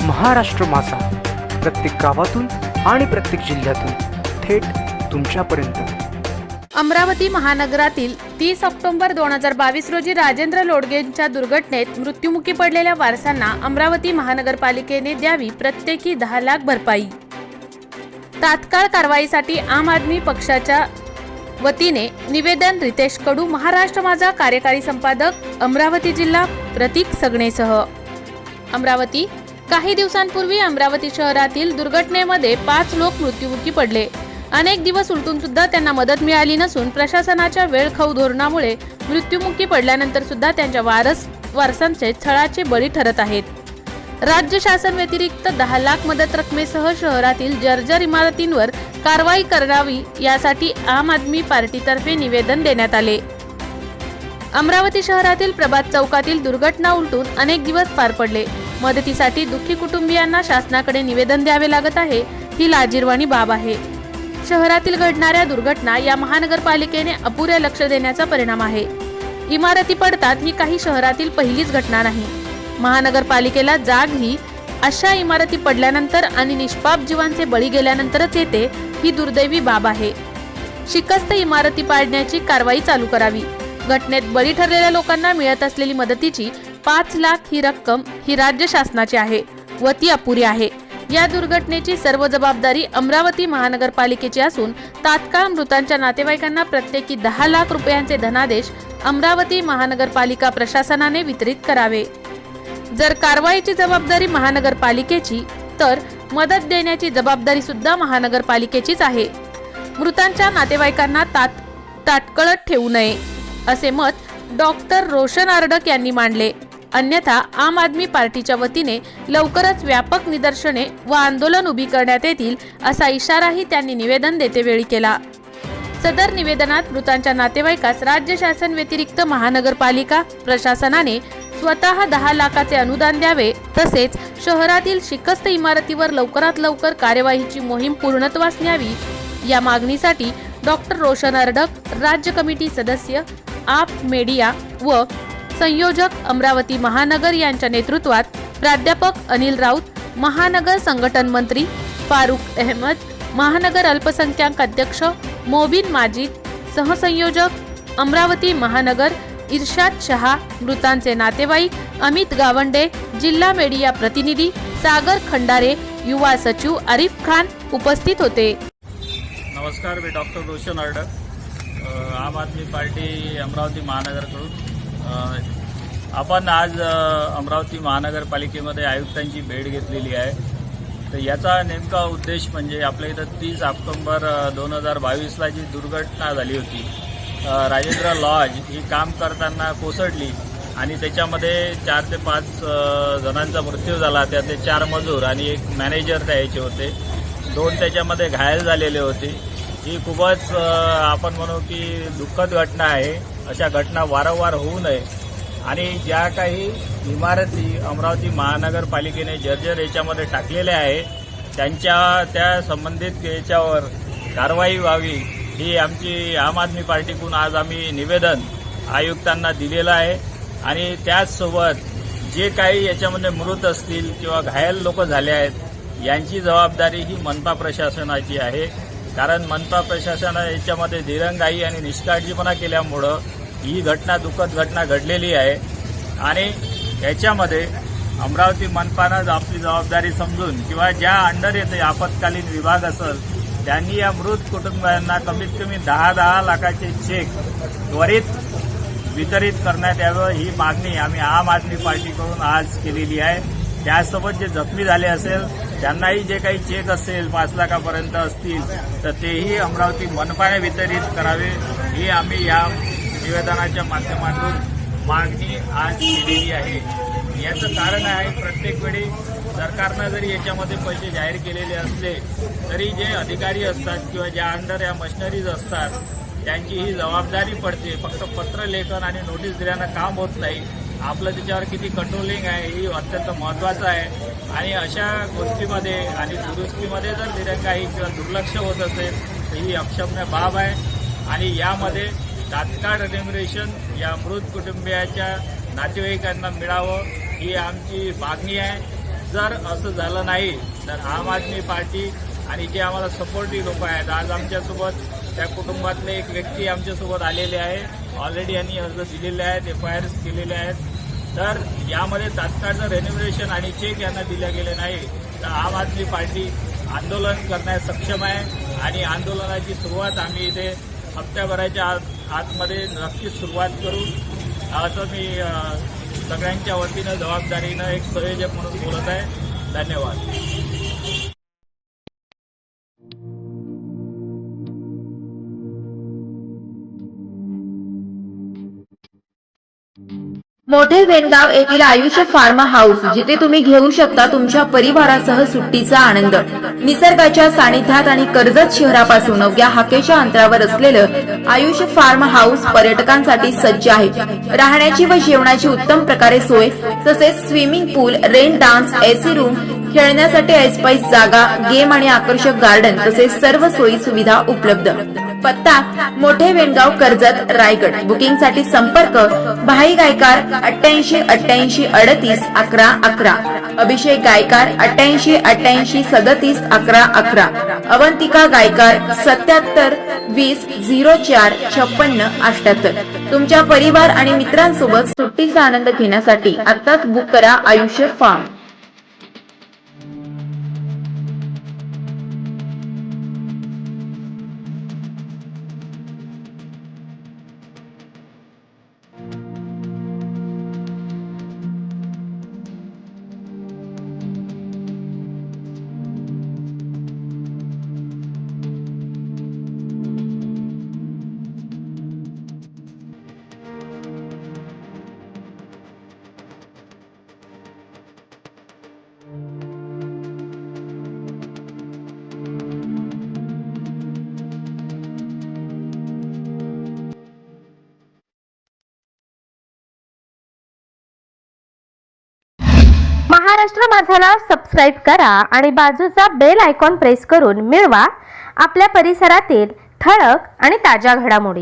महाराष्ट्र माझा, प्रत्येक गावातून आणि प्रत्येक जिल्ह्यातून थेट तुमच्यापर्यंत। अमरावती महानगरातील 30 ऑक्टोबर 2022 रोजी राजेंद्र लोडगेंच्या दुर्घटनेत मृत्युमुखी पडलेल्या वारसांना अमरावती महानगरपालिकेने द्यावी प्रत्येकी 10 लाख भरपाई। तात्काळ कारवाईसाठी आम आदमी पक्षाच्या वतीने निवेदन रितेश कडू, महाराष्ट्र माझा कार्यकारी संपादक, अमरावती जिल्हा, प्रतीक सगणेसह। अमरावती। काही दिवसांपूर्वी अमरावती शहरातील दुर्घटनेमध्ये 5 लोक मृत्युमुखी पडले। अनेक दिवस उलटून सुद्धा त्यांना मदत मिळाली नसून प्रशासनाच्या वेळखाऊ धोरणामुळे मृत्युमुखी पडल्यानंतर सुद्धा त्यांच्या वारसांचे छळाचे बळी ठरत आहेत। राज्य शासन व्यतिरिक्त 10 लाख मदत रकमेसह शहरातील जर्जर इमारतींवर कारवाई करावी यासाठी आम आदमी पार्टीतर्फे निवेदन देण्यात आले। अमरावती शहरातील प्रभात चौकातील दुर्घटना उलटून अनेक दिवस पार पडले। मदतीसाठी दुःखी कुटुंबियांना शासनाकडे निवेदन द्यावे लागत आहे, ही लाजिरवाणी बाब आहे। शहरातील घडणाऱ्या दुर्घटना या महानगरपालिकेने अपुरे लक्ष देण्याचा परिणाम आहे। इमारती पडतात ही काही शहरातील पहिलीच घटना नाही। महानगरपालिकेला जाग ही अशा इमारती पडल्यानंतर आणि निष्पाप जीवांचे बळी गेल्यानंतरच येते, ही दुर्दैवी बाब आहे। शिकस्त इमारती पाडण्याची कारवाई चालू करावी। घटनेत बळी ठरलेल्या लोकांना मिळत असलेली मदतीची 5 लाख ही रक्कम ही राज्य शासनाची आहे व ती अपुरी आहे। या दुर्घटनेची सर्व जबाबदारी अमरावती महानगरपालिकेची असून तात्काळ मृतांच्या नातेवाईकांना प्रत्येकी 10 लाख रुपयांचे धनादेश अमरावती महानगरपालिका प्रशासनाने वितरित करावे। जर कारवाईची जबाबदारी महानगरपालिकेची तर मदत देण्याची जबाबदारी सुद्धा महानगरपालिकेचीच आहे। मृतांच्या नातेवाईकांना ताटकळत ठेवू नये असे मत डॉक्टर रोशन आर्डक यांनी मांडले। अन्यथा आम आदमी पार्टीच्या वतीने लवकरच व्यापक निदर्शने व आंदोलन उभी करण्यात येतील असा इशाराही त्यांनी निवेदन देतेवेळी केला। सदर निवेदनात मृतांच्या नातेवाईकास राज्य शासन व्यतिरिक्त महानगरपालिका प्रशासनाने स्वतः 10 लाखाचे अनुदान द्यावे, तसेच शहरातील शिकस्त इमारतीवर लवकरात लवकर कार्यवाहीची मोहीम पूर्णत्वास न्यावी या मागणीसाठी डॉक्टर रोशन आर्डक, राज्य कमिटी सदस्य, आप मीडिया व संयोजक अमरावती महानगर यांच्या नेतृत्वात प्राध्यापक अनिल राऊत, महानगर संघटन मंत्री फारुख अहमद, महानगर अल्पसंख्याक अध्यक्ष मोबिन माजिद, सहसंयोजक अमरावती महानगर इर्शाद शहा, मृतांचे नातेवाईक अमित गावंडे, जिल्हा मीडिया प्रतिनिधी सागर खंडारे, युवा सचिव आरिफ खान उपस्थित होते। नमस्कार, मी डॉक्टर रोशन आर्डक, आम आदमी पार्टी अमरावती महानगरकडून आपण आज अमरावती महानगरपालिकेमध्ये आयुक्तांची भेट घेतलेली आहे। तर याचा नेमका उद्देश म्हणजे आपल्या इथं 30 ऑक्टोबर 2022ला जी दुर्घटना झाली होती, राजेंद्र लॉज ही काम करताना कोसळली आणि त्याच्यामध्ये 4 ते 5 जणांचा मृत्यू झाला। त्यातले 4 मजूर आणि एक मॅनेजर त्याचे होते, 2 त्याच्यामध्ये घायल झालेले होते। ही खूपच आपण म्हणू की दुःखद घटना आहे। अशा घटना वारंवार होऊ नये आणि ज्या काही इमारती अमरावती महानगरपालिकेने जर्जर याच्यामध्ये टाकलेल्या आहे त्या संबंधित याच्यावर कारवाई व्हावी, ही आमची आम आदमी पार्टीकडून आज आम्ही निवेदन आयुक्तांना दिलेलं आहे। आणि त्याचसोबत जे काही याच्यामध्ये मृत असतील किंवा घायल लोक झाले आहेत यांची जबाबदारी ही मनपा प्रशासनाची आहे, कारण मनपा प्रशासन याच्यामध्ये दिरंगाई आणि निष्काळजीपणा केल्यामुळं ही घटना दुःखद घटना घडलेली आहे। आणि याच्यामध्ये अमरावती मनपानं आपली जबाबदारी समजून किंवा ज्या अंडर येते आपत्कालीन विभाग असेल त्यांनी या मृत कुटुंबांना कमीत कमी 10 लाखाचे चेक त्वरित वितरित करण्यात यावं, ही मागणी आम्ही आम आदमी पार्टीकडून आज केलेली आहे। त्यासोबत जे जखमी झाले असेल त्यांनाही जे काही चेक असेल 5 लाखापर्यंत असतील तर तेही अमरावती मनपाने वितरित करावे, ही आम्ही या निवेदनाच्या माध्यमातून मागणी आज केलेली आहे। याचं कारण आहे, प्रत्येक वेळी सरकारनं जरी याच्यामध्ये पैसे जाहीर केलेले असले तरी जे अधिकारी असतात किंवा ज्या अंडर या मशिनरीज असतात त्यांची ही जबाबदारी पडते। फक्त पत्र लेखन आणि नोटीस दिल्यानं काम होत नाही, आपलं त्याच्यावर किती कंट्रोलिंग आहे ही अत्यंत महत्त्वाचं आहे। आणि अशा गोष्टीमध्ये आणि दुरुस्तीमध्ये जर दिरंगाई किंवा दुर्लक्ष होत असेल तर ही अक्षम्य बाब आहे। आणि यामध्ये तात्काळ रेम्युनरेशन या मृत कुटुंबियाच्या नातेवाईकांना मिळावं ही आमची मागणी आहे। जर असं झालं नाही तर आम आदमी पार्टी आणि जे आम्हाला सपोर्टिव्ह लोक आहेत, आज आमच्यासोबत त्या कुटुंबातले एक व्यक्ती आमच्यासोबत आलेले आहे, ऑलरेडी यांनी अर्ज दिलेले आहेत, FIR केलेले आहेत. तर यामध्ये तात्काळ जर रेन्युमरेशन आणि चेक यांना दिले गेले नाही तर आम आदमी पार्टी आंदोलन करण्यास सक्षम आहे आणि आंदोलनाची सुरुवात आम्ही इथे हप्त्याभराच्या आतमध्ये नक्कीच सुरुवात करू, असं मी सगळ्यांच्या वतीनं जबाबदारीनं एक संयोजक म्हणून बोलत आहे. धन्यवाद. मोठे वेणगाव येथील आयुष्य फार्म हाऊस, जिथे तुम्ही घेऊ शकता तुमच्या परिवारासह सुट्टीचा आनंद. निसर्गाच्या सानिध्यात आणि कर्जत शहरापासून अवघ्या हाकेच्या अंतरावर असलेलं आयुष्य फार्म हाऊस पर्यटकांसाठी सज्ज आहे. राहण्याची व जेवणाची उत्तम प्रकारे सोय, तसेच स्विमिंग पूल, रेन डान्स, AC रूम, खेळण्यासाठी ऐसपैस जागा, गेम आणि आकर्षक गार्डन तसेच सर्व सोयी सुविधा उपलब्ध. पत्ता मोठे वेणगाव, कर्जत, रायगड. बुकिंगसाठी संपर्क भाई गायकार 88 88 38 11 11, अभिषेक गायकार 88 88 37 11 11, अवंतिका गायकार 77 20 04 56 78. तुमच्या परिवार आणि मित्रांसोबत सुट्टीचा आनंद घेण्यासाठी आताच बुक करा आयुष्य फार्म. महाराष्ट्र माझाला सबस्क्राईब करा आणि बाजूचा बेल आयकॉन प्रेस करून मिळवा आपल्या परिसरातील ठळक आणि ताज्या घडामोडी.